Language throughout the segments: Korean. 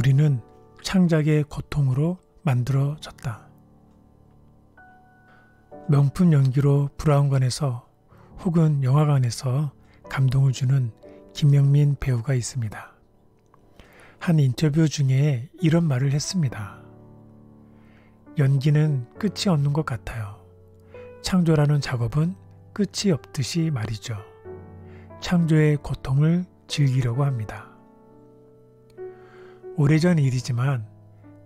우리는 창작의 고통으로 만들어졌다. 명품 연기로 브라운관에서 혹은 영화관에서 감동을 주는 김명민 배우가 있습니다. 한 인터뷰 중에 이런 말을 했습니다. 연기는 끝이 없는 것 같아요. 창조라는 작업은 끝이 없듯이 말이죠. 창조의 고통을 즐기려고 합니다. 오래전 일이지만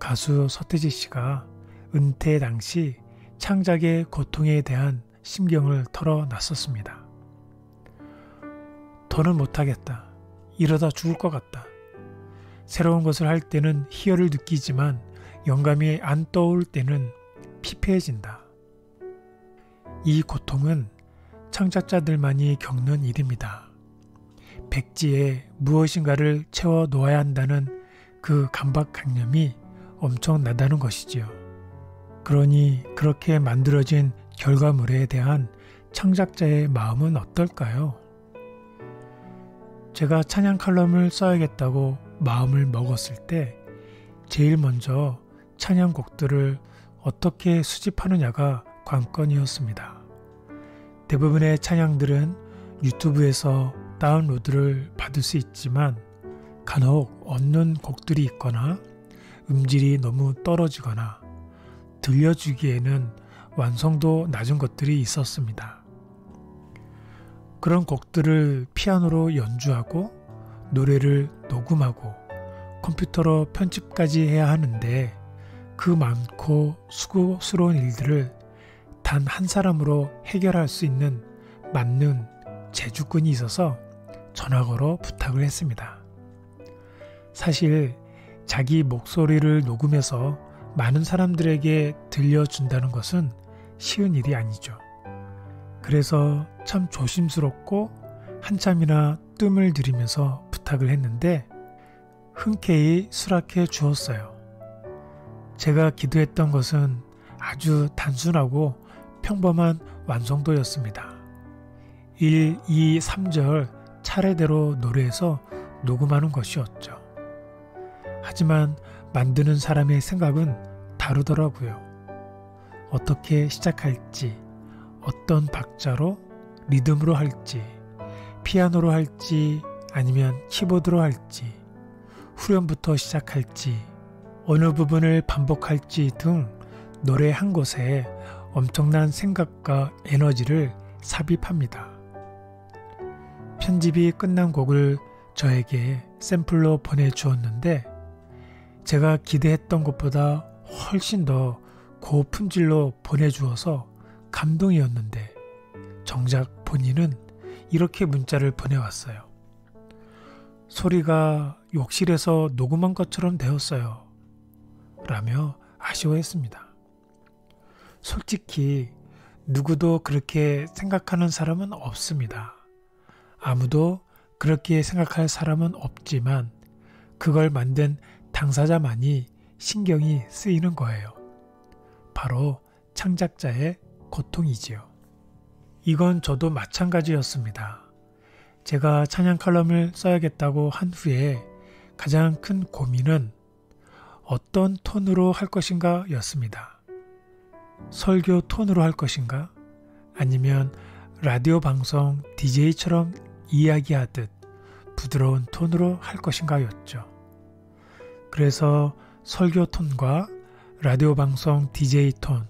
가수 서태지 씨가 은퇴 당시 창작의 고통에 대한 심경을 털어놨었습니다. 더는 못하겠다. 이러다 죽을 것 같다. 새로운 것을 할 때는 희열을 느끼지만 영감이 안 떠올 때는 피폐해진다. 이 고통은 창작자들만이 겪는 일입니다. 백지에 무엇인가를 채워 놓아야 한다는 그 강박관념이 엄청나다는 것이지요. 그러니 그렇게 만들어진 결과물에 대한 창작자의 마음은 어떨까요? 제가 찬양 칼럼을 써야겠다고 마음을 먹었을 때 제일 먼저 찬양곡들을 어떻게 수집하느냐가 관건이었습니다. 대부분의 찬양들은 유튜브에서 다운로드를 받을 수 있지만 간혹 없는 곡들이 있거나 음질이 너무 떨어지거나 들려주기에는 완성도 낮은 것들이 있었습니다. 그런 곡들을 피아노로 연주하고 노래를 녹음하고 컴퓨터로 편집까지 해야 하는데 그 많고 수고스러운 일들을 단 한 사람으로 해결할 수 있는 맞는 재주꾼이 있어서 전화 걸어 부탁을 했습니다. 사실 자기 목소리를 녹음해서 많은 사람들에게 들려준다는 것은 쉬운 일이 아니죠. 그래서 참 조심스럽고 한참이나 뜸을 들이면서 부탁을 했는데 흔쾌히 수락해 주었어요. 제가 기도했던 것은 아주 단순하고 평범한 완성도였습니다. 1, 2, 3절 차례대로 노래해서 녹음하는 것이었죠. 하지만 만드는 사람의 생각은 다르더라고요. 어떻게 시작할지, 어떤 박자로, 리듬으로 할지, 피아노로 할지, 아니면 키보드로 할지, 후렴부터 시작할지, 어느 부분을 반복할지 등 노래 한 곳에 엄청난 생각과 에너지를 삽입합니다. 편집이 끝난 곡을 저에게 샘플로 보내주었는데 제가 기대했던 것보다 훨씬 더 고품질로 보내주어서 감동이었는데 정작 본인은 이렇게 문자를 보내왔어요. 소리가 욕실에서 녹음한 것처럼 되었어요. 라며 아쉬워했습니다. 솔직히 누구도 그렇게 생각하는 사람은 없습니다. 아무도 그렇게 생각할 사람은 없지만 그걸 만든 당사자만이 신경이 쓰이는 거예요. 바로 창작자의 고통이지요. 이건 저도 마찬가지였습니다. 제가 찬양 칼럼을 써야겠다고 한 후에 가장 큰 고민은 어떤 톤으로 할 것인가 였습니다. 설교 톤으로 할 것인가? 아니면 라디오 방송 DJ처럼 이야기하듯 부드러운 톤으로 할 것인가 였죠. 그래서 설교 톤과 라디오 방송 DJ 톤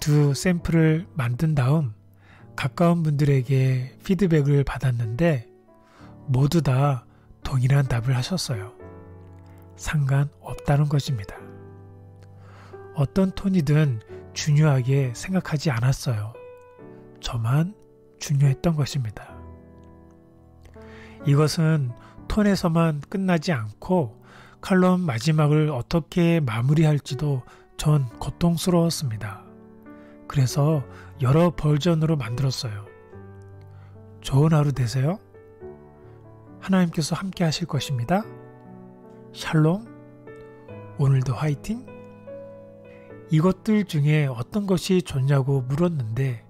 두 샘플을 만든 다음 가까운 분들에게 피드백을 받았는데 모두 다 동일한 답을 하셨어요. 상관없다는 것입니다. 어떤 톤이든 중요하게 생각하지 않았어요. 저만 중요했던 것입니다. 이것은 톤에서만 끝나지 않고 칼럼 마지막을 어떻게 마무리할지도 전 고통스러웠습니다. 그래서 여러 버전으로 만들었어요. 좋은 하루 되세요. 하나님께서 함께 하실 것입니다. 샬롬. 오늘도 화이팅. 이것들 중에 어떤 것이 좋냐고 물었는데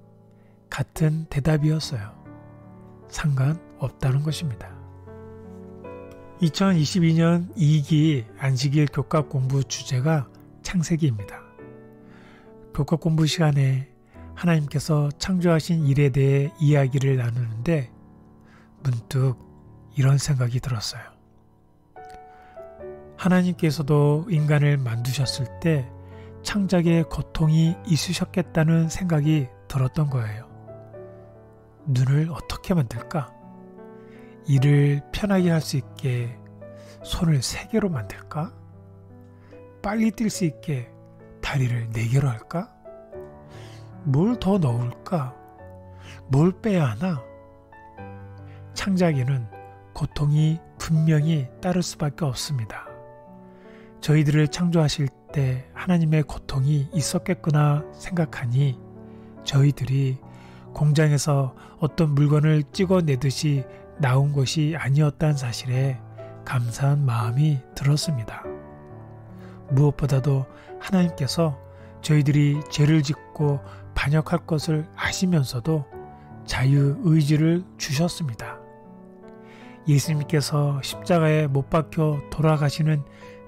같은 대답이었어요. 상관없다는 것입니다. 2022년 2기 안식일 교과 공부 주제가 창세기입니다. 교과 공부 시간에 하나님께서 창조하신 일에 대해 이야기를 나누는데 문득 이런 생각이 들었어요. 하나님께서도 인간을 만드셨을 때 창작의 고통이 있으셨겠다는 생각이 들었던 거예요. 눈을 어떻게 만들까? 일을 편하게 할 수 있게 손을 3개로 만들까? 빨리 뛸 수 있게 다리를 4개로 할까? 뭘 더 넣을까? 뭘 빼야 하나? 창작에는 고통이 분명히 따를 수밖에 없습니다. 저희들을 창조하실 때 하나님의 고통이 있었겠구나 생각하니 저희들이 공장에서 어떤 물건을 찍어내듯이 나온 것이 아니었다는 사실에 감사한 마음이 들었습니다. 무엇보다도 하나님께서 저희들이 죄를 짓고 반역할 것을 아시면서도 자유의지를 주셨습니다. 예수님께서 십자가에 못 박혀 돌아가시는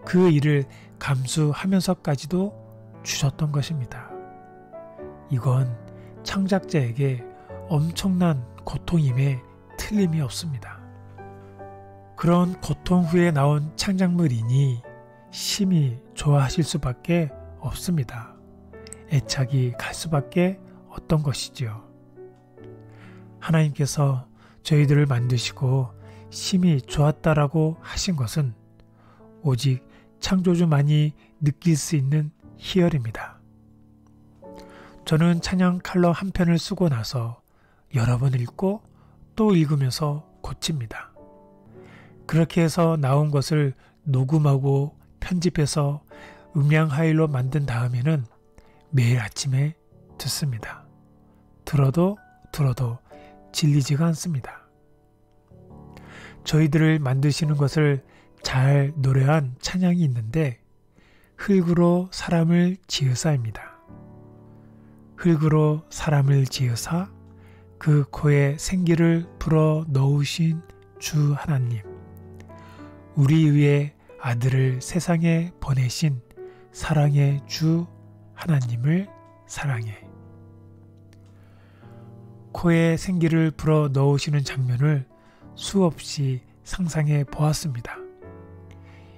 그 일을 감수하면서까지도 주셨던 것입니다. 이건 창작자에게 엄청난 고통임에 틀림이 없습니다. 그런 고통 후에 나온 창작물이니 심히 좋아하실 수밖에 없습니다. 애착이 갈 수밖에 없던 것이지요. 하나님께서 저희들을 만드시고 심히 좋았다라고 하신 것은 오직 창조주만이 느낄 수 있는 희열입니다. 저는 찬양 칼럼 한 편을 쓰고 나서 여러 번 읽고 또 읽으면서 고칩니다. 그렇게 해서 나온 것을 녹음하고 편집해서 음량 파일로 만든 다음에는 매일 아침에 듣습니다. 들어도 질리지가 않습니다. 저희들을 만드시는 것을 잘 노래한 찬양이 있는데 흙으로 사람을 지으사입니다. 흙으로 사람을 지으사 그 코에 생기를 불어 넣으신 주 하나님, 우리 위에 아들을 세상에 보내신 사랑의 주 하나님을 사랑해. 코에 생기를 불어 넣으시는 장면을 수없이 상상해 보았습니다.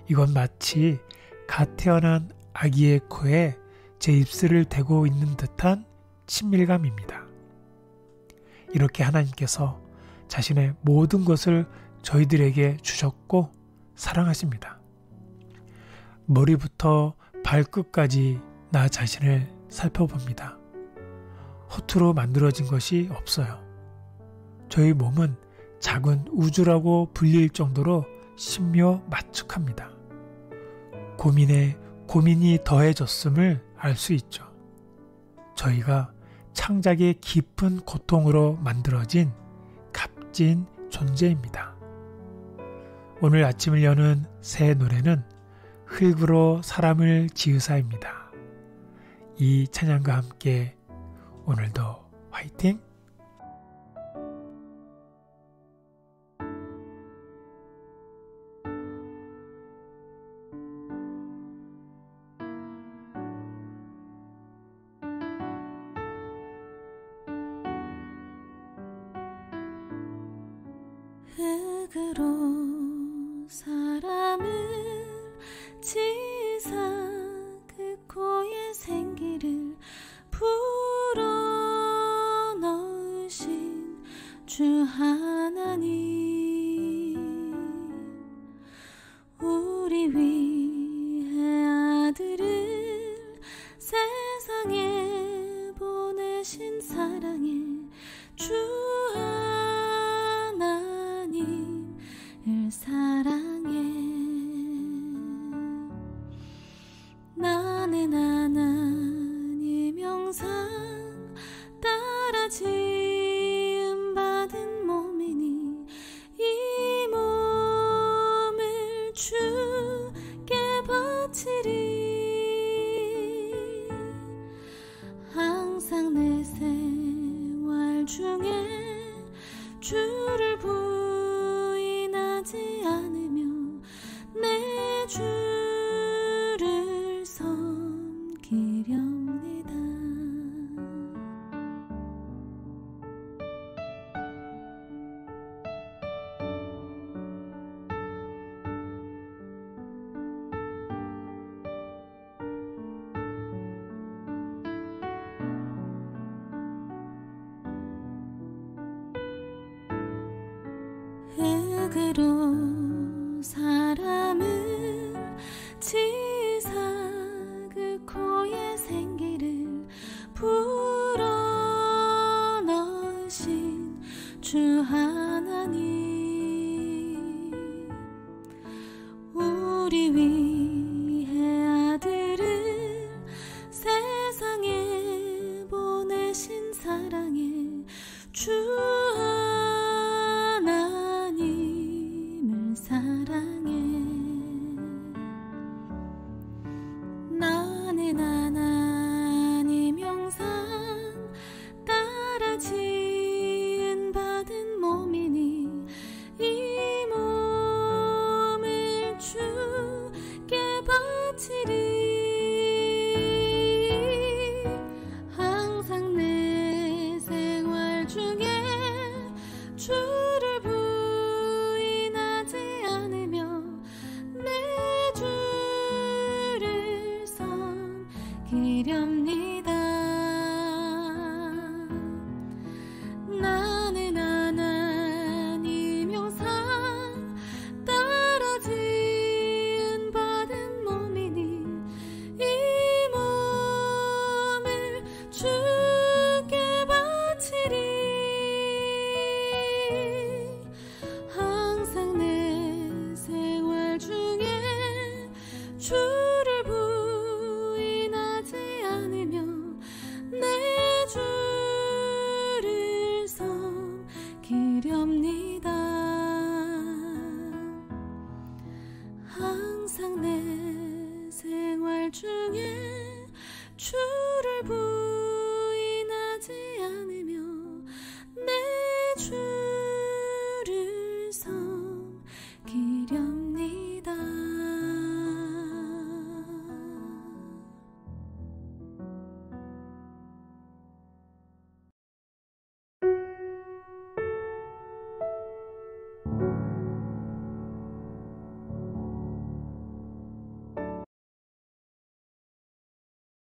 이건 마치 갓 태어난 아기의 코에 제 입술을 대고 있는 듯한 친밀감입니다. 이렇게 하나님께서 자신의 모든 것을 저희들에게 주셨고 사랑하십니다. 머리부터 발끝까지 나 자신을 살펴봅니다. 허투루 만들어진 것이 없어요. 저희 몸은 작은 우주라고 불릴 정도로 신묘맞축합니다. 고민에 고민이 더해졌음을 알 수 있죠. 저희가 창작의 깊은 고통으로 만들어진 값진 존재입니다. 오늘 아침을 여는 새 노래는 흙으로 사람을 지으사입니다. 이 찬양과 함께 오늘도 화이팅! 흙으로 사람을 지으사 그 코에 생기를 불어 넣으신 주 하나님, 우리 위해 아들을 세상에 보내신 사랑의 주 하나님을 사랑해. 주 하나님 우리 위해 아들을 세상에 보내신 사랑의 주 하나님을 사랑해 나는 하나님 형상 따라 지은 받은 몸이니 이 몸을 주께 바치리 항상 내 생활 중에 주를 부인하지 않으며 내 주를 섬기렵니다. 나는 하나님 형상 따라 지은 받은 몸이니 이 몸을 주께 바치리 항상 내 생활 중에 주를 부인하지 않으며 내 주를 섬기렵니다. 항상 내 생활 중에 주를